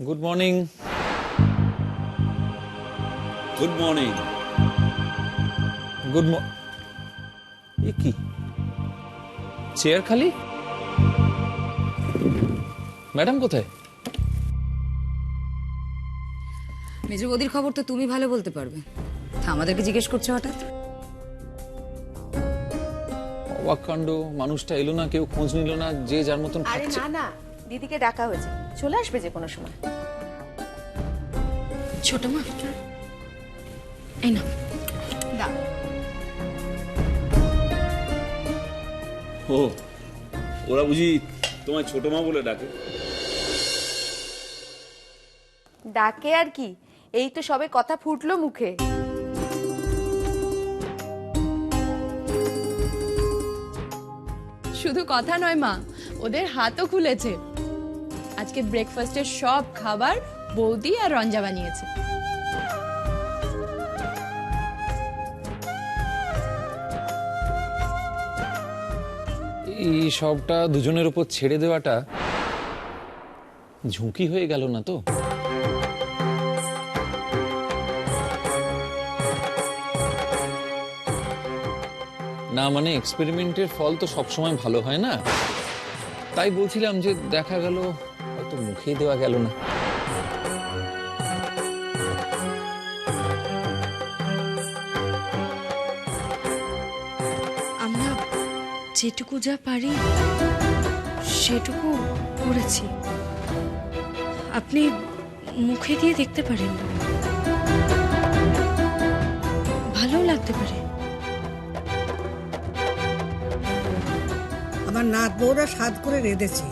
Good morning. Good morning. Good এ কি chair খালি? ম্যাডাম কোথায়? মেজো বৌদির খবর তো তুমি ভালো বলতে পারবে, আমাদেরকে জিজ্ঞেস করছো হঠাৎ? অবাক কাণ্ড, মানুষটা এলো না, কেউ খোঁজ নিল না, যে যার মতন আরে খাচ্ছে। না না, দিদিকে ডাকা হয়েছে, চলে আসবে যে কোনো সময়। ছোট মা, এই না দাও। ও, ওরা বুঝি তোমায় ছোট মা বলে ডাকে? ডাকে আর কি, এই তো সবে কথা ফুটলো মুখে। শুধু কথা নয় মা, ওদের হাতও খুলেছে। আজকে ব্রেকফাস্টের সব খাবার বৌদি আর রঞ্জা বানিয়েছে। এই সবটা দুজনের উপর ছেড়ে দেওয়াটা ঝুঁকি হয়ে গেল না তো? না মানে এক্সপেরিমেন্টের ফল তো সবসময় ভালো হয় না, তাই বলছিলাম যে দেখা গেল হয়তো মুখেই দেওয়া গেল না। আমরা যেটুকু যা পারি সেটুকু করেছি। আপনি মুখে দিয়ে দেখতে পারেন, ভালো লাগতে পারে। আমার নাত বউরা স্বাদ করে রেঁধেছি,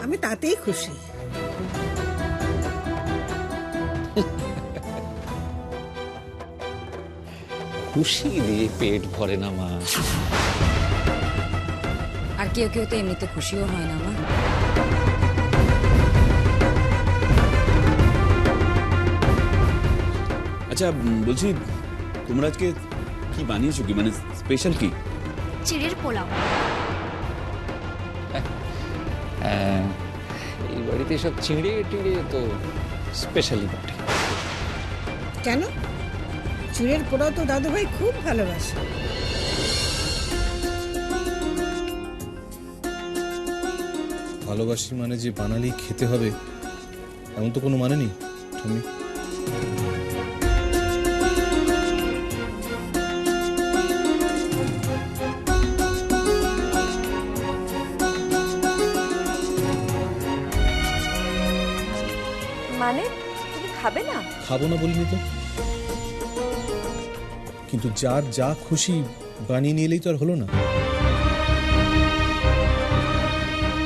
আমি তাতেই খুশি। খুশি দিয়ে পেট ভরে না মা। আর কেউ কেউ তো এমনিতে খুশিও হয় না মা। আচ্ছা বলছি, তোমরা আজকে কি বানিয়েছো, কি মানে স্পেশাল কি? চিড়ের পোলাও। হ্যাঁ, এই বাড়িতে সব চিড়ে টিড়ে তো স্পেশালি বটে। কেন? চুড়ের পোড়াও তো দাদু ভাই খুব ভালোবাসে। ভালোবাসি মানে যে বানালেই খেতে হবে এমন তো কোনো মানে নেই ঠাম্মি। মানে তুমি খাবে না? খাবো না বলিনি তো, কিন্তু যার যা খুশি বানিয়ে নিয়ে এলেই তো আর হলো না।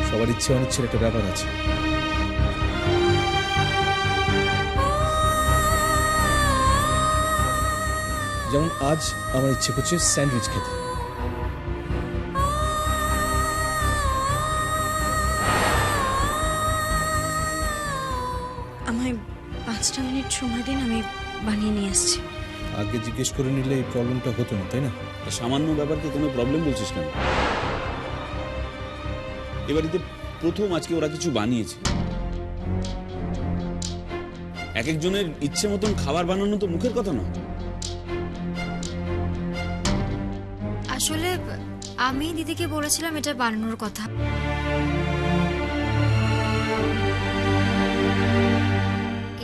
সবার ইচ্ছে অনিচ্ছের একটা ব্যাপার আছে। যেমন আজ আমার ইচ্ছে করছে স্যান্ডউইচ খেতে। আমায় 5টা মিনিট সময় দিন, আমি বানিয়ে নিয়ে আসছি। আগে জিজ্ঞেস করে নিলে এই প্রবলেমটা হতো না, তাই না? সামান্য ব্যাপারকে কোনো প্রবলেম বলছিস কেন? এবারিতে প্রথম আজকে ওরা কিছু বানিয়েছে। এক একজনের ইচ্ছে মতন খাবার বানানো তো মুখের কথা না। আসলে আমি দিদিকে বলেছিলাম এটা বানানোর কথা।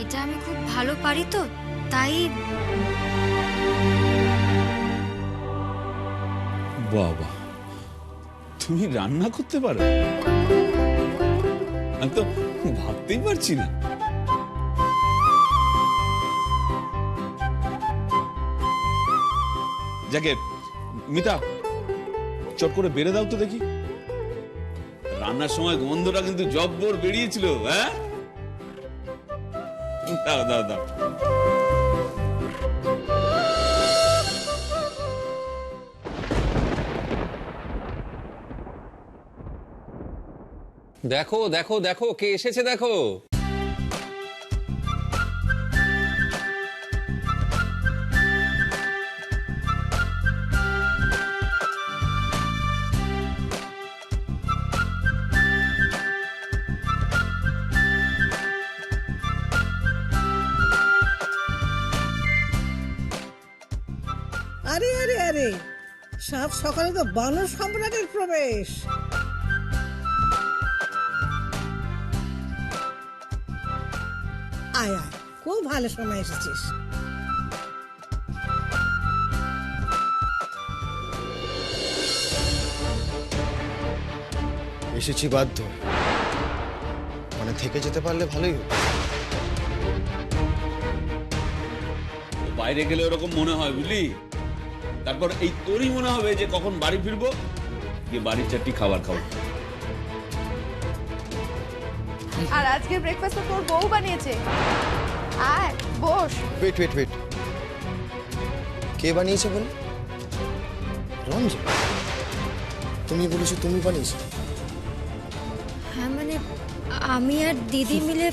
এটা আমি খুব ভালো পারি তো, তাই। বাবা, তুমি রান্না করতে পারো? আমি তো ভাবতেই পারছি না। যাকে মিতা, চট করে বেড়ে দাও তো দেখি। রান্নার সময় গন্ধটা কিন্তু জব্বর বেরিয়েছিল। হ্যাঁ, দাও দাও দাও। দেখো দেখো দেখো কে এসেছে দেখো। রে, সাত সকালে তো বানর সম্রাটের প্রবেশ। আয় আয়, খুব ভালো সময় এসেছিস। এসেছি বাধ্য, মানে থেকে যেতে পারলে ভালোই হতো। বাইরে গেলে ওরকম মনে হয় বুঝলি, তারপর এই তোরই মনে হবে যে কখন বাড়ি ফিরবো, গিয়ে বাড়ির চারটি খাবার খাবো। আর আজকের ব্রেকফাস্টটা তোর বউ বানিয়েছে। আয় বস। ওয়েট ওয়েট ওয়েট, কে বানিয়েছে বলে? রঞ্জা? তুমি বলেছো তুমি বানিয়েছো? হ্যাঁ মানে আমি আর দিদি মিলে।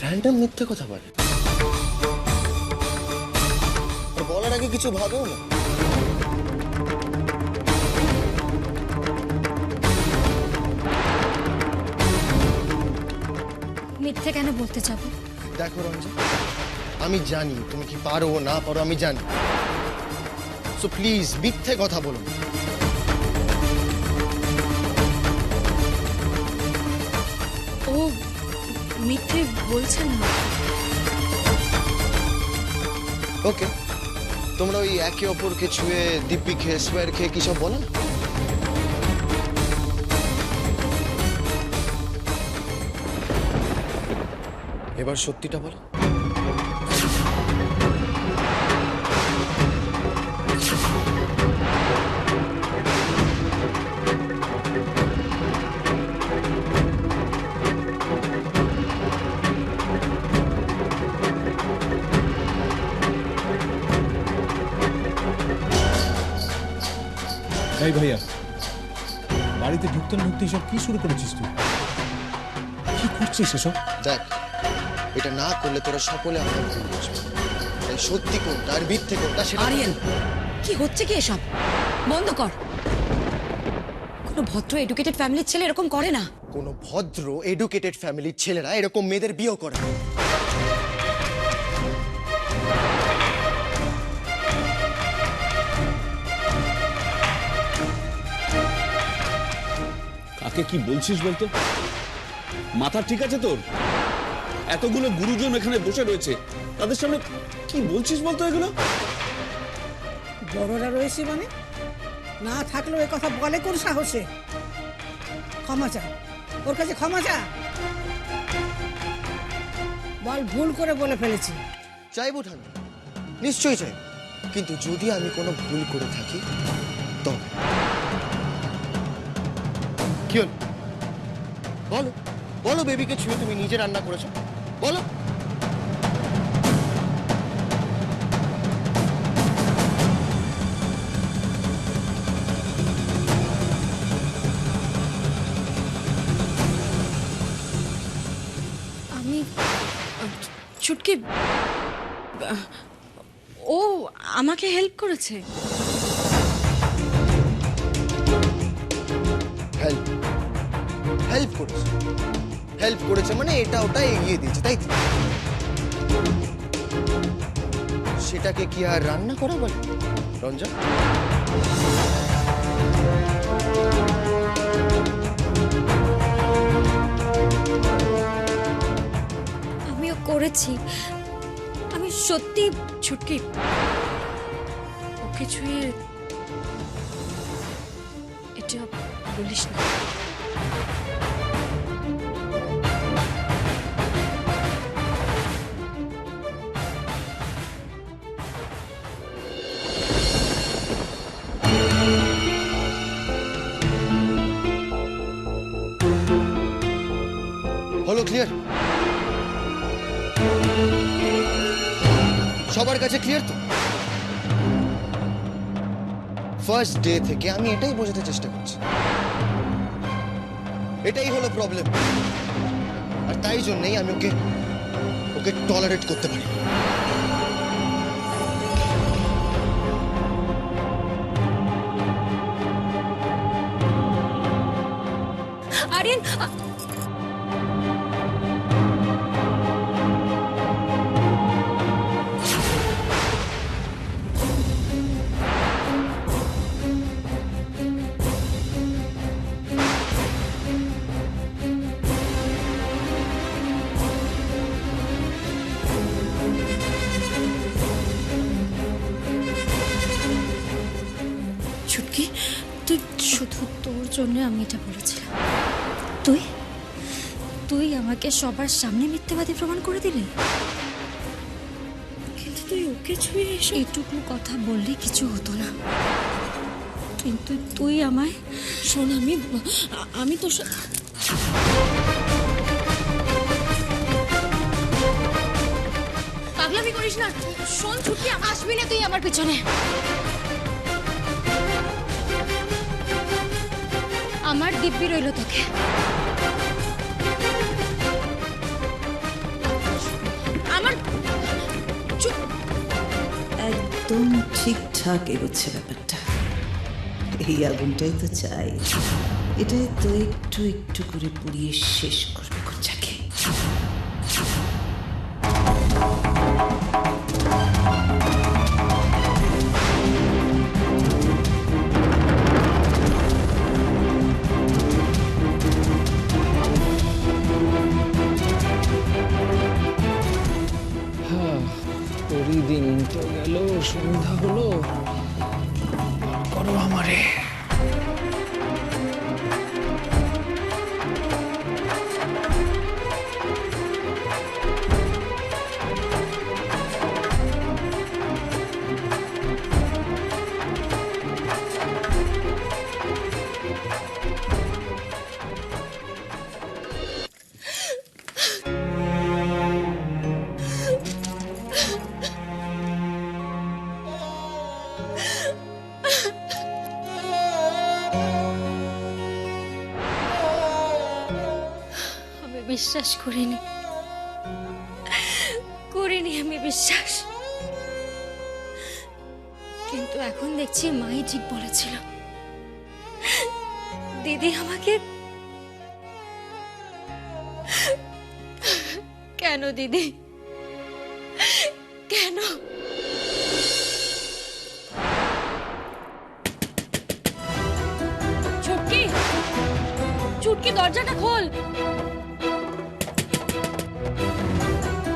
র্যান্ডম মিথ্যে কথা বলে, আর বলার আগে কিছু ভাবেও না। মিথ্যে কেন বলতে যাবো? দেখো রঞ্জা, আমি জানি তুমি কি পারো না পারো, আমি জানি। সো প্লিজ মিথ্যে কথা বলো না। ও মিথ্যে বলছেন না? ওকে, তোমরা ওই একে অপরকে ছুঁয়ে দিব্যি খেয়ে সোয়ার খেয়ে কি সব বলো না? এবার সত্যিটা বলো। এই ভাইয়া, বাড়িতে ঢুকতে না ঢুকতে সব কি শুরু করেছিস তুই? কি করছিস এসব? দেখ, এটা না করলে তোরা সকলে আমার ভুল বুঝবে। তাই সত্যি কোনটা আর মিথ্যে কোনটা সেটা। আরিয়ান, কি হচ্ছে কি এসব? বন্ধ কর। কোনো ভদ্র এডুকেটেড ফ্যামিলির ছেলে এরকম করে না। কোনো ভদ্র এডুকেটেড ফ্যামিলির ছেলেরা এরকম মেয়েদের বিয়ে করে না। কাকে কি বলছিস বলতো? মাথা ঠিক আছে তোর? এতগুলো গুরুজন এখানে বসে রয়েছে, তাদের সামনে কি বলছিস বলতো এগুলো? বড়রা রয়েছে মানে না থাকলেও এ কথা বলে কোন সাহসে? ক্ষমা চা, ওর কাছে ক্ষমা চা। বল ভুল করে বলে ফেলেছি। চাইবো ঠান্ডা, নিশ্চয়ই চাইবো, কিন্তু যদি আমি কোনো ভুল করে থাকি তবে। কি হল? বলো বলো, বেবিকে ছুঁয়ে তুমি নিজে রান্না করেছো, বলো। আমি ছুটকি, ও আমাকে হেল্প করেছে। হেল্প হেল্প করেছে? হেল্প করেছে মানে এটা ওটা এগিয়ে দিয়েছে, তাই তো? সেটাকে কি আর রান্না করা বলে রঞ্জা? আমিও করেছি, আমি সত্যি। ছুটকি, ওকে ছুঁয়ে এটা বলিস না। হলো ক্লিয়ার? সবার কাছে ক্লিয়ার তো? ফার্স্ট ডে থেকে আমি এটাই বোঝাতে চেষ্টা করছি, এটাই হলো প্রবলেম। আর তাই জন্যই আমি ওকে ওকে টলারেট করতে পারি। আরিয়ান, জন্য আমি এটা বলেছিলাম। তুই তুই আমাকে সবার সামনে মিথ্যাবাদী প্রমাণ করে দিলি। কিন্তু তুই ওকে ছুঁয়ে এসে এটুকু কথা বললে কিছু হতো না, কিন্তু তুই আমায় শোন, আমি তো পাগলামি করিস না। শোন ছুটি, আসবি না তুই আমার পিছনে। আমার দিব্যি রইল তোকে। আমার একদম ঠিকঠাক এগোচ্ছে ব্যাপারটা। এই আগুনটাই তো চাই, এটাই তো একটু একটু করে পুড়িয়ে শেষ করবে খোঁজাকে। তোরই দিন তো গেল, সন্ধ্যা হলো, করো আমারে। আমি বিশ্বাস করিনি আমি বিশ্বাস, কিন্তু এখন দেখছি মাই ঠিক বলেছিল। দিদি আমাকে কেন, দিদি কেন? ছুটকি, ছুটকি দরজাটা খোল।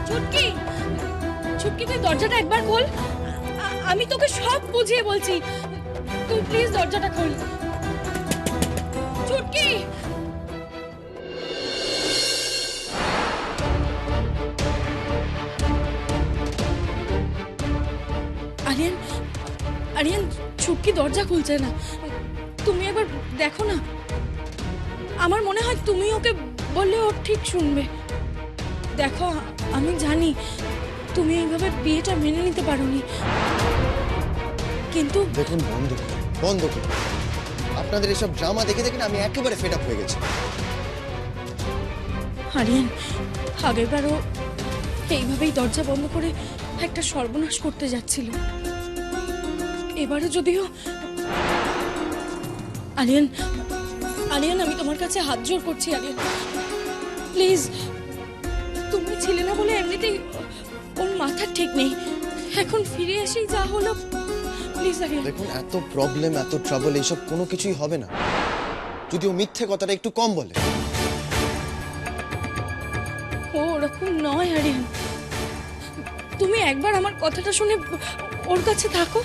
ছুটকি, ছুটকি তুই দরজাটা একবার খোল। আমি তোকে সব বুঝিয়ে বলছি, তুই প্লিজ দরজাটা খোল। ছুটকি, আরিয়ান, আরিয়ান ছুটকি দরজা খুলছে না। তুমি একবার দেখো না, আমার মনে হয় তুমি ওকে বললে ও ঠিক শুনবে। দেখো, আমি জানি তুমি এইভাবে বিয়েটা মেনে নিতে পারোনি, কিন্তু দেখুন বন্ধ করুন। আপনাদের এসব ড্রামা দেখে দেখে না আমি একেবারে ফেড আপ হয়ে গেছি। আরিয়ান, আগেরবারও এইভাবেই দরজা বন্ধ করে একটা সর্বনাশ করতে যাচ্ছিল। এবারও যদিও আরিয়ান, আরিয়ান আমি তোমার কাছে হাত জোড় করছি আরিয়ান, প্লিজ। তুমি ছিলে না বলে এমনিতেই ওর মাথা ঠিক নেই, এখন ফিরে এসেই যা হলো, প্লিজ আরিয়ান। দেখুন, এত প্রবলেম, এত ট্রাবল, এইসব কোনো কিছুই হবে না যদি ও মিথ্যে কথাটা একটু কম বলে। ও ওরকম নয় আরিয়ান, তুমি একবার আমার কথাটা শুনে ওর কাছে থাকো,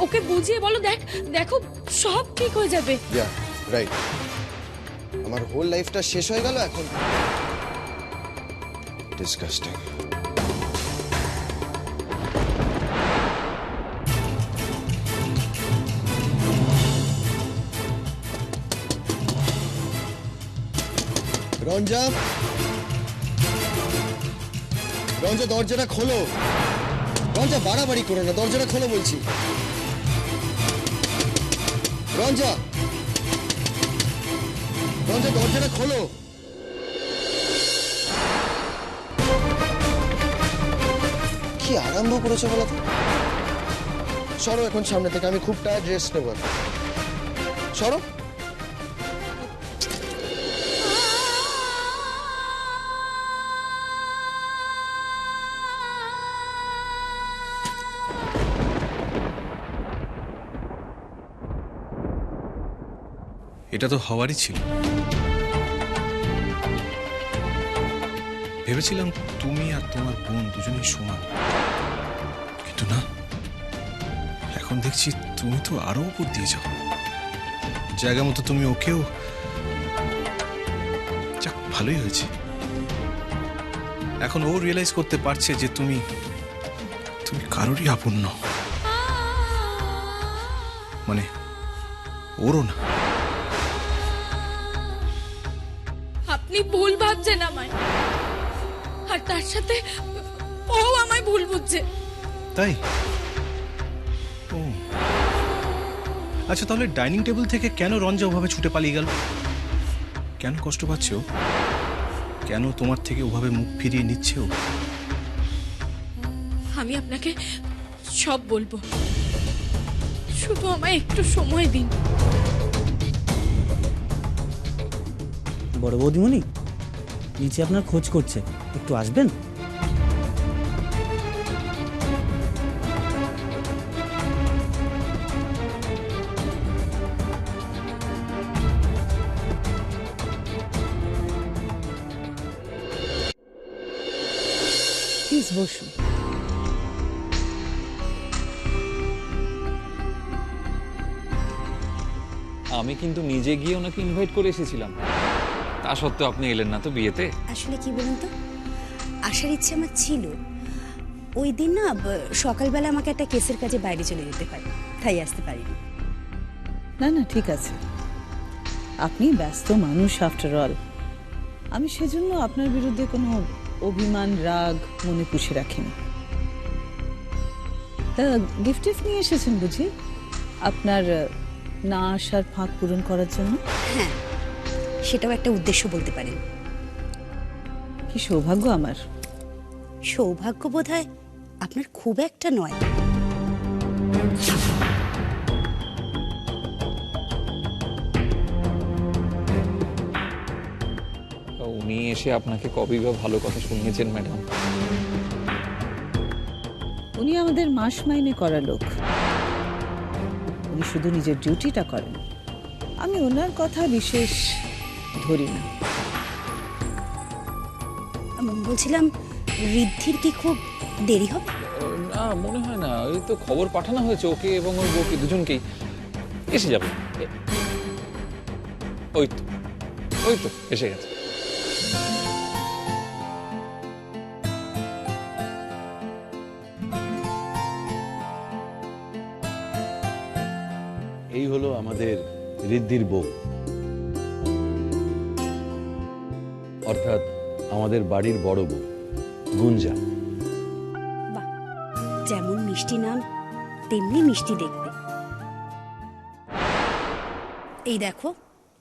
ওকে বুঝিয়ে বলো, দেখো সব ঠিক হয়ে যাবে। ইয়া রাইট, আমার হোল লাইফটা শেষ হয়ে গেল এখন। ডিসগাস্টিং। রঞ্জা, রঞ্জা দরজাটা খোলো। রঞ্জা বাড়াবাড়ি করো না, দরজাটা খোলো বলছি। রঞ্জা, রঞ্জা দরজাটা খোলো। কি আরম্ভ করেছো বলো তো? সরো এখন সামনে থেকে, আমি খুব টায়ার্ড, রেস্ট নেবো। সরো। এটা তো হওয়ারই ছিল। ভেবেছিলাম তুমি আর তোমার বোন দুজনেই সমান, কিন্তু না, এখন দেখছি তুমি তো আরো উপর দিয়ে যাও। জায়গা মতো তুমি ওকেও, যাক ভালোই হয়েছে। এখন ও রিয়েলাইজ করতে পারছে যে তুমি তুমি কারোরই আপন নও, মানে ওরও না। আপনি ভুল ভাবছেন আমায়, আর তার সাথে ও আমায় ভুল বুঝছে। তাই? ও আচ্ছা, তাহলে ডাইনিং টেবিল থেকে কেন রঞ্জা ওভাবে ছুটে পালিয়ে গেল? কেন কষ্ট পাচ্ছে ও? কেন তোমার থেকে ওভাবে মুখ ফিরিয়ে নিচ্ছে ও? আমি আপনাকে সব বলবো, শুধু আমায় একটু সময় দিন। বড় বৌদিমণি, নিচে আপনার খোঁজ করছে, একটু আসবেন? প্লিজ বসুন। আমি কিন্তু নিজে গিয়ে ওনাকে ইনভাইট করে এসেছিলাম, তা সত্ত্বেও আপনি এলেন না তো বিয়েতে। আসলে কি বলুন তো, আসার ইচ্ছে আমার ছিল। ওই দিন না সকালবেলা আমাকে একটা কেসের কাজে বাইরে চলে যেতে হয়, তাই আসতে পারিনি। না না, ঠিক আছে, আপনি ব্যস্ত মানুষ আফটার অল। আমি সেজন্য আপনার বিরুদ্ধে কোনো অভিমান রাগ মনে পুষে রাখিনি। তা গিফট টিফট নিয়ে এসেছেন বুঝি আপনার না আসার ফাঁক পূরণ করার জন্য? হ্যাঁ, সেটাও একটা উদ্দেশ্য বলতে পারেন। কি সৌভাগ্য আমার। সৌভাগ্য বোধহয় আপনার খুব একটা নয়। উনি এসে আপনাকে কবেই বা ভালো কথা শুনিয়েছেন ম্যাডাম? উনি আমাদের মাস মাইনে করা লোক, উনি শুধু নিজের ডিউটিটা করেন। আমি ওনার কথা বিশেষ ধরি না। বলছিলাম, ঋদ্ধির কি খুব দেরি হবে? না, মনে হয় না। এই তো খবর পাঠানো হয়েছে ওকে এবং ওর বউকে দুজনকেই, এসে যাবে। ওই তো ওই তো এসে গেছে। এই হলো আমাদের ঋদ্ধির বউ, অর্থাৎ আমাদের বাড়ির বড় বউ গুঞ্জা। বাহ, যেমন মিষ্টি নাম তেমনি মিষ্টি দেখতে। এই দেখো,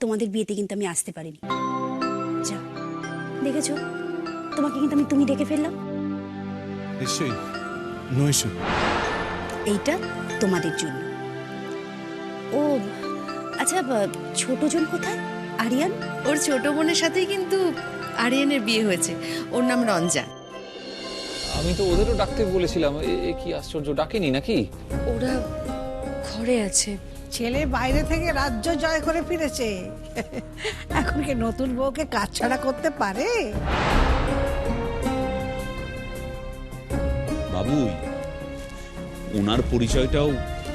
তোমাদের বিয়েতে কিন্তু আমি আসতে পারিনি। যা, দেখেছো, তোমাকে কিন্তু আমি তুমি ডেকে ফেললাম। নিশ্চয়ই, নো ইস্যু। এইটা তোমাদের জন্য। ও আচ্ছা, ছোটজন কোথায়? আরিয়ান? ওর ছোট বোনের সাথেই কিন্তু আরিয়ানের বিয়ে হয়েছে, ওর নাম রঞ্জা। আমি তো ওদেরও ডাকতে বলেছিলাম, এ কি আশ্চর্য, ডাকেনি নাকি? ওরা ঘরে আছে। ছেলে বাইরে থেকে রাজ্য জয় করে ফিরেছে, এখন কি নতুন বউকে কাজ ছাড়া করতে পারে? বাবুই, ওনার পরিচয়টাও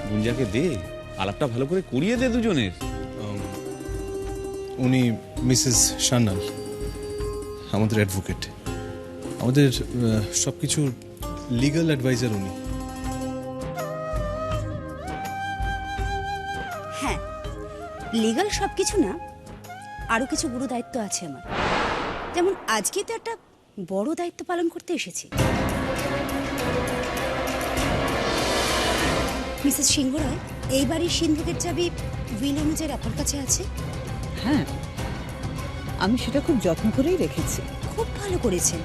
গুঞ্জাকে দে, আলাপটা ভালো করে করিয়ে দে দুজনের। উনি মিসেস সান্যাল, আমাদের অ্যাডভোকেট, আমাদের সবকিছুর লিগ্যাল অ্যাডভাইজার উনি। হ্যাঁ, লিগ্যাল সবকিছু না, আরো কিছু গুরু দায়িত্ব আছে আমার। যেমন আজকে তো একটা বড় দায়িত্ব পালন করতে এসেছি। মিসেস সিংহ রায়, এই বাড়ির সিন্ধুকের চাবি উইলিয়ামসের আপনার কাছে আছে? হ্যাঁ, আমি সেটা খুব যত্ন করেই রেখেছি। খুব ভালো করেছেন।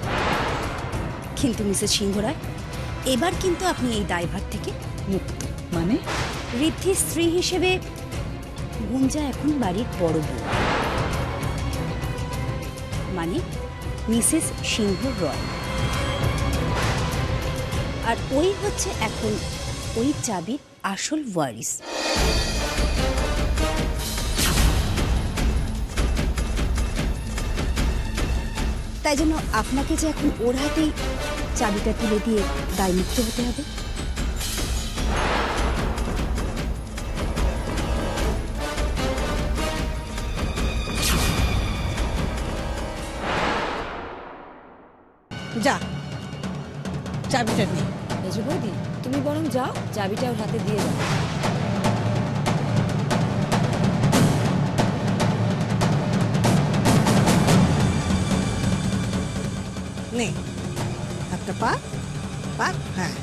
কিন্তু মিসেস সিংহ রায়, এবার কিন্তু আপনি এই দায়ভার থেকে মুক্ত। মানে? ঋদ্ধির স্ত্রী হিসেবে গুঞ্জা এখন বাড়ির বড় বউ, মানে মিসেস সিংহ রয়। আর ওই হচ্ছে এখন ওই চাবির আসল ওয়ারিস। তাই জন্য আপনাকে যে এখন ওর হাতেই চাবিটা তুলে দিয়ে দায়মুক্ত হতে হবে। যা চাবিটা নে। মেজো বৌদি তুমি বরং যাও, চাবিটা ওর হাতে দিয়ে দাও। নে হাতটা পা পা, হ্যাঁ